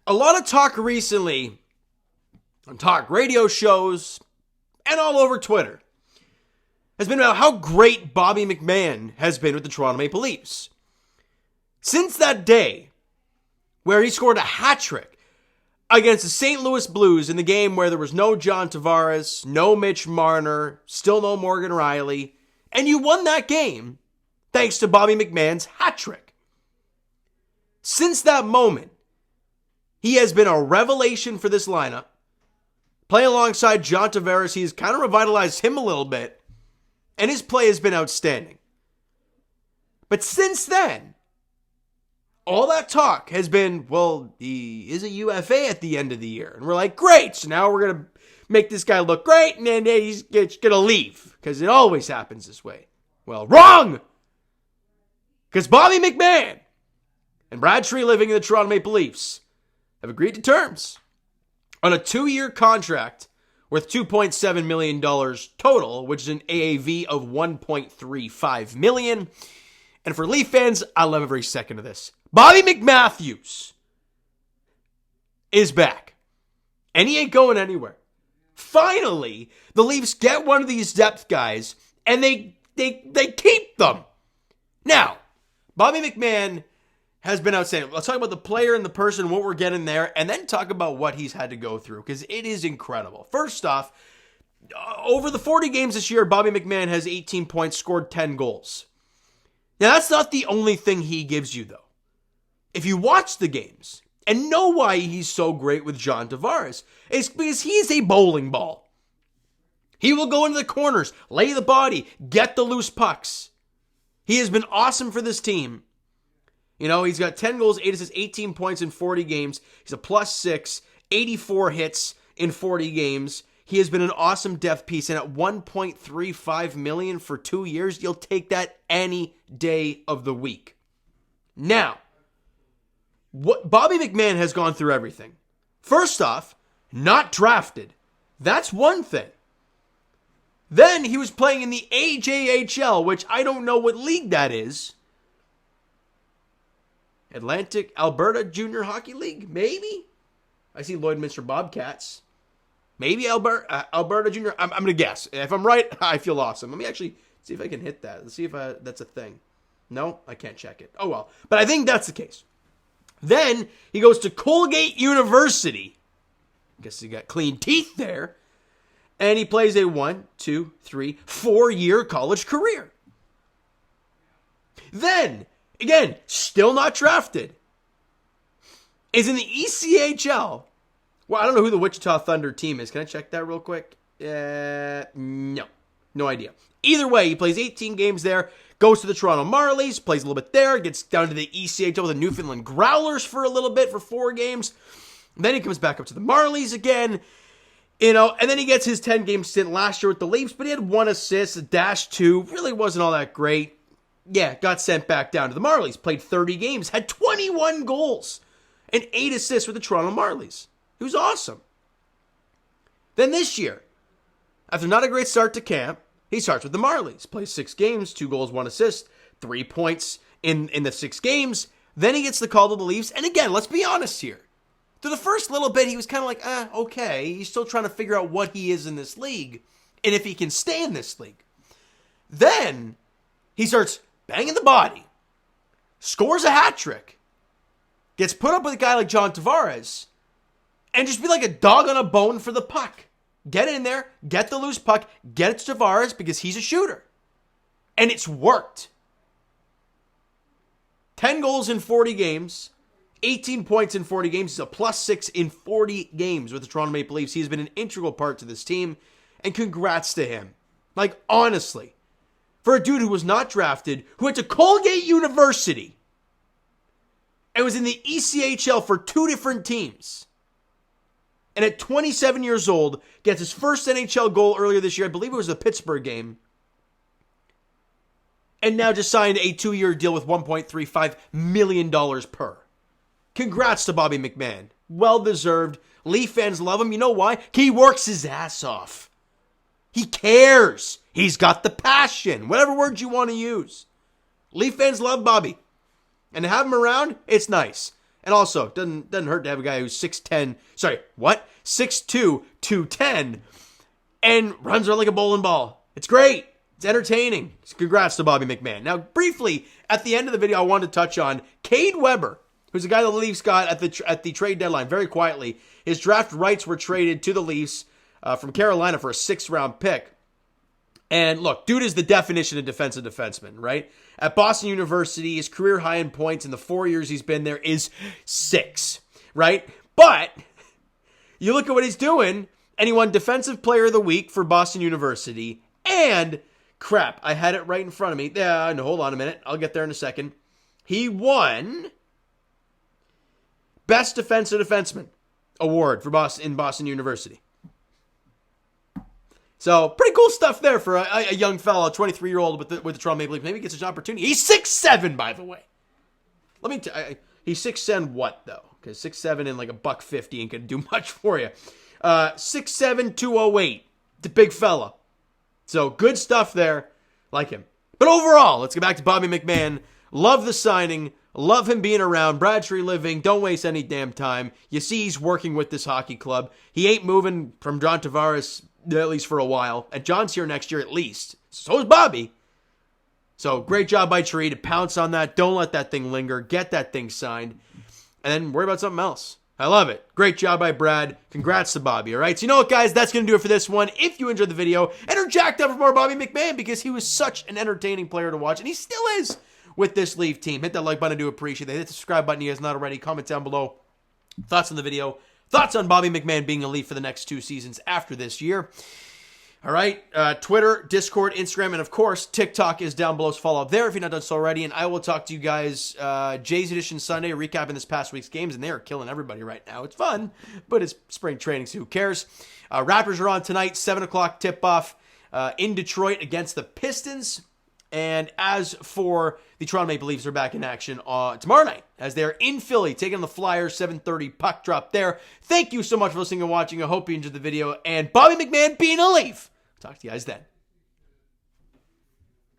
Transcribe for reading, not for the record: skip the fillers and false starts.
A lot of talk recently on talk radio shows and all over Twitter has been about how great Bobby McMann has been with the Toronto Maple Leafs. Since that day where he scored a hat trick against the St. Louis Blues in the game where there was no John Tavares, no Mitch Marner, still no Morgan Rielly, and you won that game thanks to Bobby McMann's hat trick. Since that moment, he has been a revelation for this lineup. Playing alongside John Tavares, he's kind of revitalized him a little bit, and his play has been outstanding. But since then, all that talk has been, well, he is a UFA at the end of the year. And we're like, great, so now we're going to make this guy look great, and then he's going to leave, because it always happens this way. Well, wrong! Because Bobby McMann and Brad Treliving in the Toronto Maple Leafs have agreed to terms on a 2-year contract worth $2.7 million total, which is an AAV of $1.35 million. And for Leaf fans, I love every second of this. Bobby McMatthews is back. And he ain't going anywhere. Finally, the Leafs get one of these depth guys, and they keep them. Now, Bobby McMann has been outstanding. Let's talk about the player and the person, what we're getting there, and then talk about what he's had to go through, because it is incredible. First off, over the 40 games this year, Bobby McMann has 18 points, scored 10 goals. Now, that's not the only thing he gives you, though. If you watch the games and know why he's so great with John Tavares, it's because he is a bowling ball. He will go into the corners, lay the body, get the loose pucks. He has been awesome for this team. You know, he's got 10 goals, 8 assists, 18 points in 40 games. He's a +6, 84 hits in 40 games. He has been an awesome depth piece, and at $1.35 million for 2 years, you'll take that any day of the week. Now, what Bobby McMann has gone through everything. First off, not drafted. That's one thing. Then he was playing in the AJHL, which I don't know what league that is. Atlantic Alberta Junior Hockey League, maybe? I see Lloydminster Bobcats. Maybe Alberta Junior. I'm going to guess. If I'm right, I feel awesome. Let me actually see if I can hit that. Let's see if that's a thing. No, I can't check it. Oh, well. But I think that's the case. Then he goes to Colgate University. Guess he got clean teeth there. And he plays a 1, 2, 3, 4-year college career. Then, again, still not drafted, is in the ECHL. Well, I don't know who the Wichita Thunder team is. Can I check that real quick? No idea. Either way, he plays 18 games there, goes to the Toronto Marlies, plays a little bit there, gets down to the ECHL with the Newfoundland Growlers for a little bit for 4 games. Then he comes back up to the Marlies again. You know, and then he gets his 10-game stint last year with the Leafs, but he had 1 assist, a -2, really wasn't all that great. Yeah, got sent back down to the Marlies, played 30 games, had 21 goals and 8 assists with the Toronto Marlies. He was awesome. Then this year, after not a great start to camp, he starts with the Marlies, plays 6 games, 2 goals, 1 assist, 3 points in the 6 games. Then he gets the call to the Leafs, and again, let's be honest here. Through the first little bit, he was kind of like, okay. He's still trying to figure out what he is in this league and if he can stay in this league. Then he starts banging the body, scores a hat trick, gets put up with a guy like John Tavares, and just be like a dog on a bone for the puck. Get in there, get the loose puck, get it to Tavares because he's a shooter. And it's worked. 10 goals in 40 games. 18 points in 40 games. He's a +6 in 40 games with the Toronto Maple Leafs. He's been an integral part to this team. And congrats to him. Like, honestly. For a dude who was not drafted, who went to Colgate University, and was in the ECHL for 2 different teams. And at 27 years old, gets his first NHL goal earlier this year. I believe it was the Pittsburgh game. And now just signed a 2-year deal with $1.35 million per. Congrats to Bobby McMann. Well-deserved. Leaf fans love him. You know why? He works his ass off. He cares. He's got the passion. Whatever words you want to use. Leaf fans love Bobby. And to have him around, it's nice. And also, doesn't hurt to have a guy who's 6'2", 210, and runs around like a bowling ball. It's great. It's entertaining. Congrats to Bobby McMann. Now, briefly, at the end of the video, I wanted to touch on Kade Weber, who's a guy the Leafs got at the trade deadline, very quietly. His draft rights were traded to the Leafs from Carolina for a 6th-round pick. And look, dude is the definition of defensive defenseman, right? At Boston University, his career high in points in the 4 years he's been there is 6, right? But you look at what he's doing, and he won Defensive Player of the Week for Boston University, and crap, I had it right in front of me. Yeah, no, hold on a minute. I'll get there in a second. He won Best Defensive Defenseman award for Boston University. So, pretty cool stuff there for a young fellow, 23-year-old with the Toronto Maple Leafs. Maybe he gets an opportunity. He's 6'7", by the way. Let me tell you, he's 6'7" what, though? Because 6'7" and like $150 ain't going to do much for you. 6'7", 208. The big fella. So, good stuff there. Like him. But overall, let's get back to Bobby McMann. Love the signing. Love him being around. Bradtree living. Don't waste any damn time. You see he's working with this hockey club. He ain't moving from John Tavares, at least for a while. And John's here next year at least. So is Bobby. So great job by Tree to pounce on that. Don't let that thing linger. Get that thing signed. And then worry about something else. I love it. Great job by Brad. Congrats to Bobby, all right? So you know what, guys? That's going to do it for this one. If you enjoyed the video and are jacked up for more Bobby McMann because he was such an entertaining player to watch, and he still is with this Leaf team, hit that like button. I do appreciate it. Hit the subscribe button if you guys not already. Comment down below. Thoughts on the video. Thoughts on Bobby McMann being a Leaf for the next 2 seasons after this year. All right, Twitter, Discord, Instagram, and of course, TikTok is down below. So follow up there if you're not done so already. And I will talk to you guys Jay's Edition Sunday, recapping this past week's games. And they are killing everybody right now. It's fun, but it's spring training, so who cares? Raptors are on tonight, 7 o'clock tip-off in Detroit against the Pistons. And as for the Toronto Maple Leafs, are back in action tomorrow night as they're in Philly, taking on the Flyers, 7:30 puck drop there. Thank you so much for listening and watching. I hope you enjoyed the video. And Bobby McMann being a Leaf. Talk to you guys then.